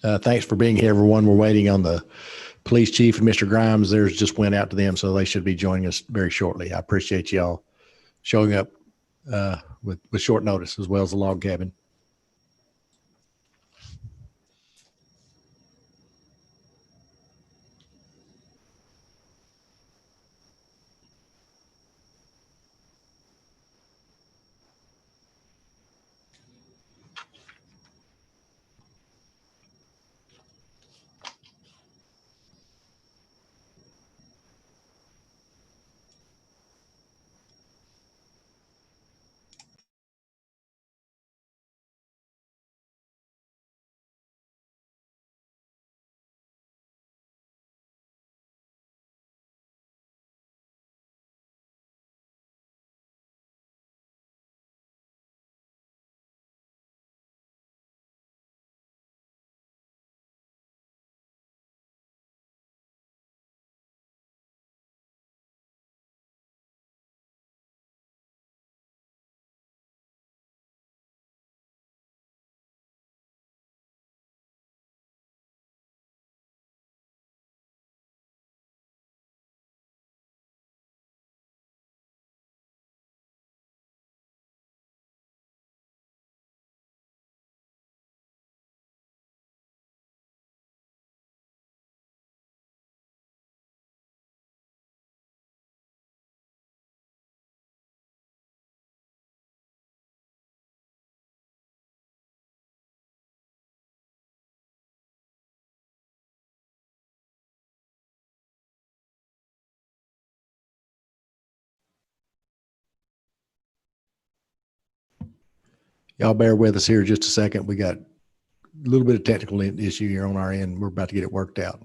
Thanks for being here, everyone. We're waiting on the police chief and Mr. Grimes. Theirs just went out to them, so they should be joining us very shortly. I appreciate y'all showing up with short notice, as well as the log cabin. Y'all bear with us here just a second. We got a little bit of technical issue here on our end. We're about to get it worked out.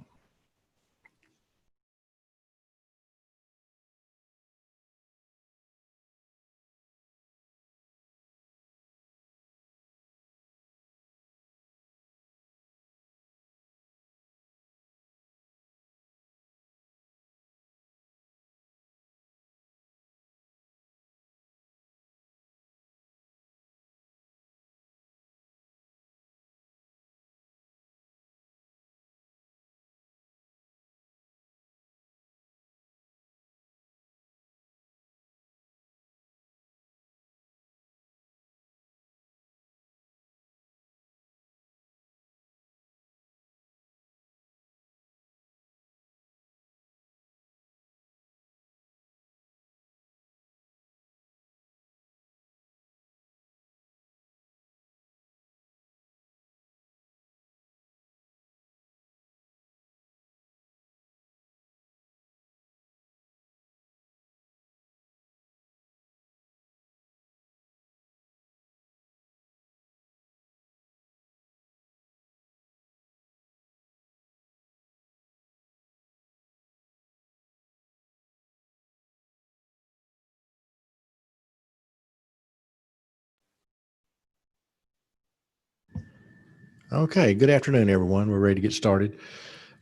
Okay, good afternoon, everyone. We're ready to get started.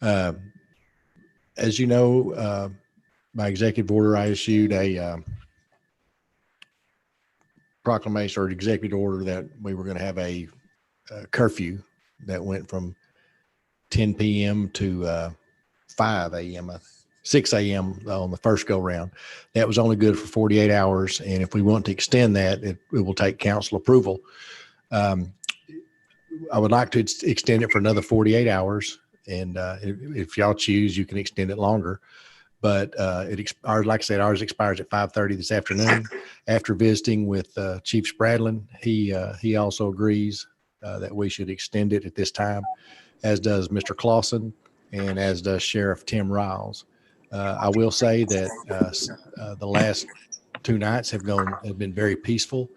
As you know, by executive order, I issued a proclamation or executive order that we were going to have a curfew that went from 10 p.m. to 5 a.m., 6 a.m. on the first go round. That was only good for 48 hours. And if we want to extend that, it will take council approval. I would like to extend it for another 48 hours. And if y'all choose, you can extend it longer. But like I said, ours expires at 5:30 this afternoon. After visiting with Chief Spradlin, he also agrees that we should extend it at this time, as does Mr. Clausen and as does Sheriff Tim Riles. I will say that the last 2 nights have been very peaceful.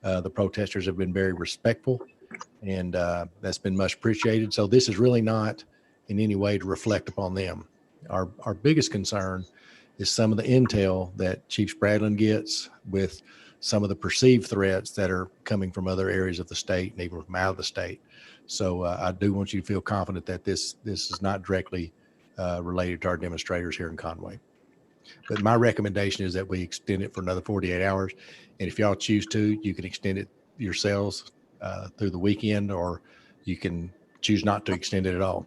The protesters have been very respectful, and that's been much appreciated. So this is really not in any way to reflect upon them. Our biggest concern is some of the intel that Chief Spradlin gets with some of the perceived threats that are coming from other areas of the state and even from out of the state. So I do want you to feel confident that this is not directly related to our demonstrators here in Conway. But my recommendation is that we extend it for another 48 hours. And if y'all choose to, you can extend it yourselves through the weekend, or you can choose not to extend it at all.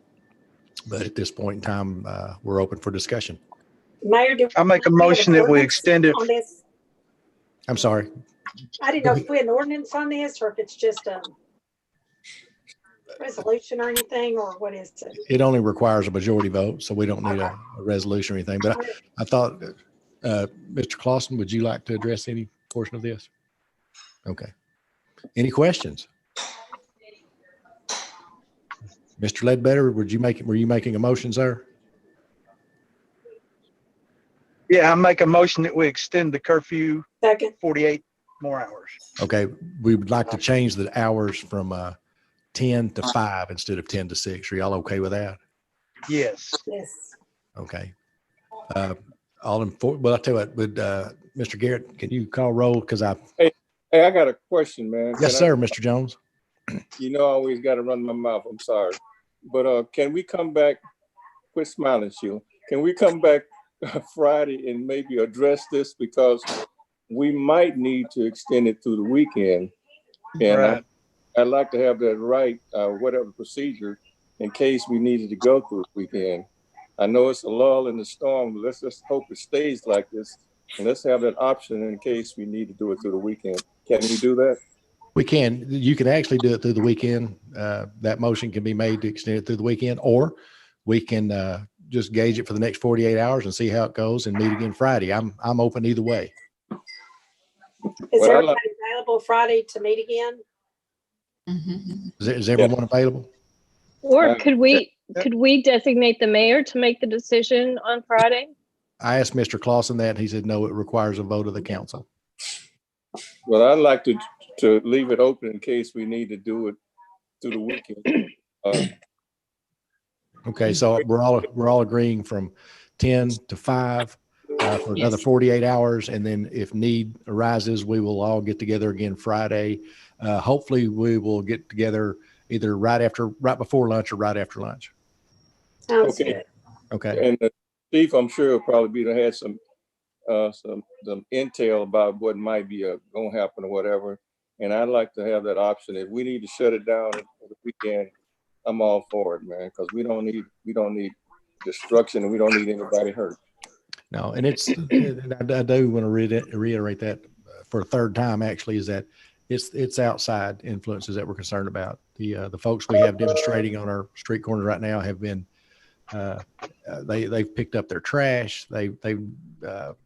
But at this point in time, we're open for discussion. Mayor, I make a motion that we extend it. On this? I'm sorry. I didn't know if we had an ordinance on this or if it's just a resolution or anything, or what is it? It only requires a majority vote, so we don't need a resolution or anything. But I thought, Mr. Clausen, would you like to address any portion of this? Okay. Any questions? Mr. Ledbetter, were you making a motion, sir? Yeah, I make a motion that we extend the curfew Second. 48 more hours. Okay. We would like to change the hours from 10 to 5 instead of 10 to 6. Are y'all okay with that? Yes. Yes. Okay. All in for, well, I'll tell you what, would Mr. Garrett, can you call roll? Because Hey, I got a question, man. Yes, sir, Mr. Jones. You know, I always got to run my mouth. I'm sorry. But can we come back? Quit smiling, Sheila. Can we come back Friday and maybe address this? Because we might need to extend it through the weekend. And Right. I'd like to have that right, whatever procedure, in case we needed to go through the weekend. I know it's a lull in the storm, but let's just hope it stays like this. And let's have that option in case we need to do it through the weekend. Can we do that? We can. You can actually do it through the weekend. That motion can be made to extend it through the weekend, or we can just gauge it for the next 48 hours and see how it goes and meet again Friday. I'm open either way. Is Well, everybody available Friday to meet again? Is everyone available? Or could we designate the mayor to make the decision on Friday? I asked Mr. Clausen that, and he said, no, it requires a vote of the council. Well, I'd like to leave it open in case we need to do it through the weekend. Okay, so we're all agreeing from 10 to 5 for another 48 hours. And then if need arises, we will all get together again Friday. Hopefully we will get together either right before lunch or right after lunch. Sounds Okay. good. Okay. And the chief, I'm sure, will probably had some intel about what might be gonna happen or whatever. And I'd like to have that option. If we need to shut it down for the weekend, I'm all for it, man, because we don't need destruction and we don't need anybody hurt. No, and I do want to reiterate that for a third time, actually, is that it's outside influences that we're concerned about. The folks we have demonstrating on our street corners right now have been, they've picked up their trash. They've done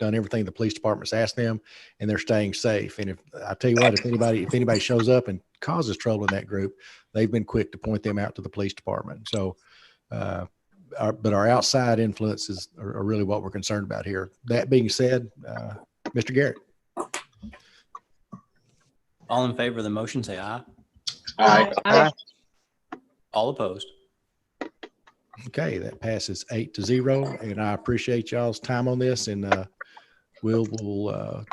everything the police department's asked them, and they're staying safe. And if I tell you what, if anybody shows up and causes trouble in that group, they've been quick to point them out to the police department. So, but our outside influences are really what we're concerned about here. That being said, Mr. Garrett. All in favor of the motion, say aye. Aye. All opposed. Okay, that passes 8-0, and I appreciate y'all's time on this, and we'll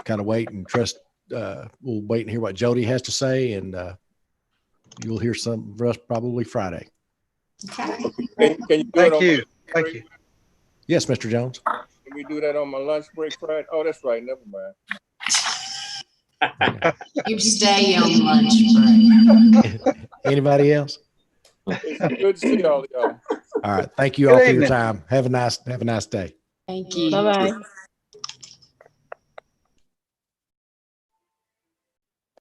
kind of wait and trust. We'll wait and hear what Jody has to say, and you'll hear some from us probably Friday. Can you do Thank it you. Thank you. Yes, Mr. Jones. Can we do that on my lunch break Friday? Oh, that's right. Never mind. You stay on lunch break. Anybody else? It's good to see all of y'all. All right. Thank you all Good for your evening. time. Have a nice day. Thank you. Bye-bye.